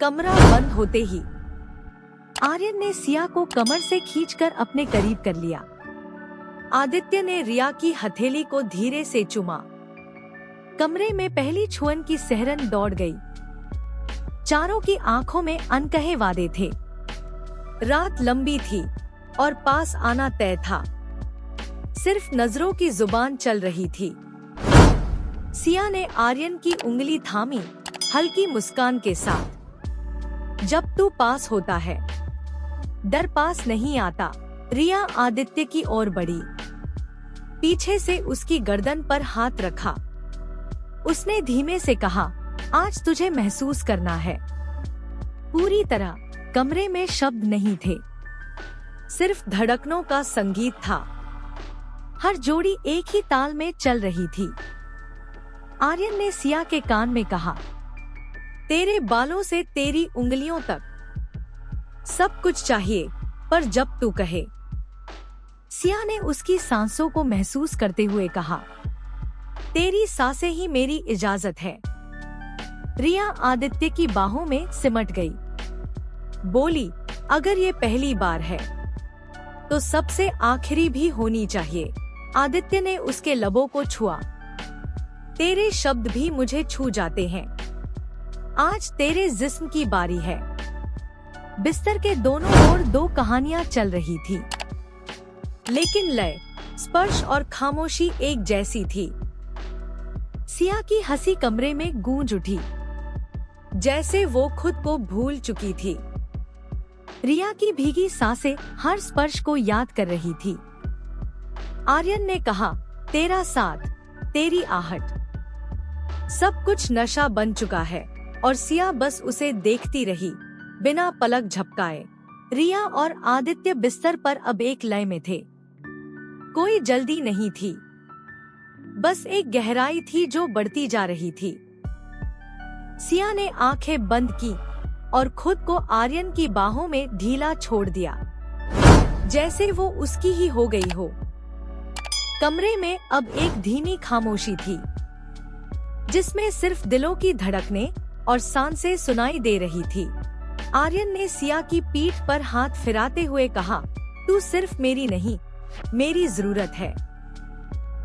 कमरा बंद होते ही आर्यन ने सिया को कमर से खींचकर अपने करीब कर लिया। आदित्य ने रिया की हथेली को धीरे से चूमा। कमरे में पहली छुअन की सिहरन दौड़ गई। चारों की आंखों में अनकहे वादे थे। रात लंबी थी और पास आना तय था। सिर्फ नजरों की जुबान चल रही थी। सिया ने आर्यन की उंगली थामी, हल्की मुस्कान के साथ। जब तू पास होता है, डर पास नहीं आता। रिया आदित्य की ओर बढ़ी, पीछे से उसकी गर्दन पर हाथ रखा। उसने धीमे से कहा, आज तुझे महसूस करना है पूरी तरह। कमरे में शब्द नहीं थे, सिर्फ धड़कनों का संगीत था। हर जोड़ी एक ही ताल में चल रही थी। आर्यन ने सिया के कान में कहा, तेरे बालों से तेरी उंगलियों तक सब कुछ चाहिए, पर जब तू कहे। सिया ने उसकी सांसों को महसूस करते हुए कहा, तेरी सांसें ही मेरी इजाजत है। रिया आदित्य की बाहों में सिमट गई। बोली, अगर ये पहली बार है तो सबसे आखिरी भी होनी चाहिए। आदित्य ने उसके लबों को छुआ। तेरे शब्द भी मुझे छू जाते हैं। आज तेरे जिस्म की बारी है। बिस्तर के दोनों ओर दो कहानियां चल रही थी, लेकिन लय, स्पर्श और खामोशी एक जैसी थी। सिया की हंसी कमरे में गूंज उठी, जैसे वो खुद को भूल चुकी थी। रिया की भीगी सांसें हर स्पर्श को याद कर रही थी। आर्यन ने कहा, तेरा साथ, तेरी आहट, सब कुछ नशा बन चुका है। और सिया बस उसे देखती रही, बिना पलक झपकाए। रिया और आदित्य बिस्तर पर अब एक लय में थे। कोई जल्दी नहीं थी, बस एक गहराई थी जो बढ़ती जा रही थी। सिया ने आंखें बंद की और खुद को आर्यन की बाहों में ढीला छोड़ दिया, जैसे वो उसकी ही हो गई हो। कमरे में अब एक धीमी खामोशी थी, जिसमें सिर्फ दिलों की धड़कनें और सांसें सुनाई दे रही थी। आर्यन ने सिया की पीठ पर हाथ फिराते हुए कहा, तू सिर्फ मेरी नहीं, मेरी जरूरत है।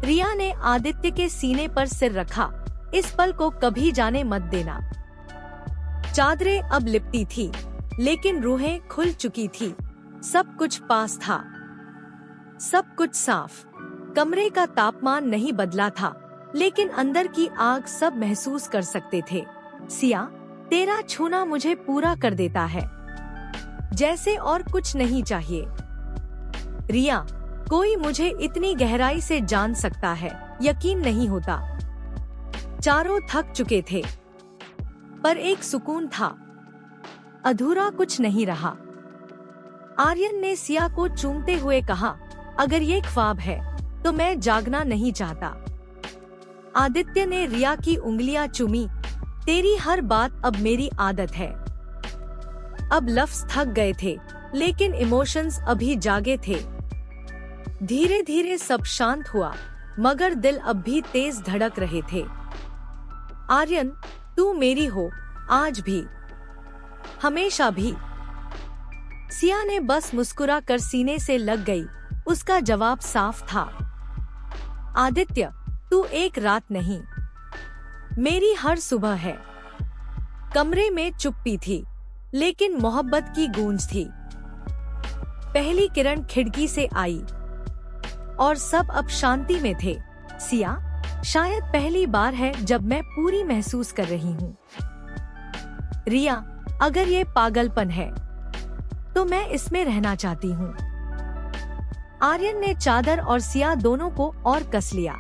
रिया ने आदित्य के सीने पर सिर रखा। इस पल को कभी जाने मत देना। चादरें अब लिपटी थी, लेकिन रूहें खुल चुकी थी। सब कुछ पास था, सब कुछ साफ। कमरे का तापमान नहीं बदला था, लेकिन अंदर की आग सब महसूस कर सकते थे। सिया, तेरा छूना मुझे पूरा कर देता है, जैसे और कुछ नहीं चाहिए। रिया, कोई मुझे इतनी गहराई से जान सकता है, यकीन नहीं होता। चारों थक चुके थे, पर एक सुकून था। अधूरा कुछ नहीं रहा। आर्यन ने सिया को चूमते हुए कहा, अगर ये ख्वाब है तो मैं जागना नहीं चाहता। आदित्य ने रिया की उंगलियां चूमी। तेरी हर बात अब मेरी आदत है। अब लफ्ज थक गए थे, लेकिन इमोशंस अभी जागे थे। धीरे धीरे सब शांत हुआ, मगर दिल अब भी तेज धड़क रहे थे। आर्यन, तू मेरी हो, आज भी, हमेशा भी। सिया ने बस मुस्कुरा कर सीने से लग गई। उसका जवाब साफ था, आदित्य, तू एक रात नहीं, मेरी हर सुबह है। कमरे में चुप्पी थी, लेकिन मोहब्बत की गूंज थी। पहली किरण खिड़की से आई और सब अब शांति में थे। सिया, शायद पहली बार है जब मैं पूरी महसूस कर रही हूँ। रिया, अगर ये पागलपन है तो मैं इसमें रहना चाहती हूँ। आर्यन ने चादर और सिया दोनों को और कस लिया।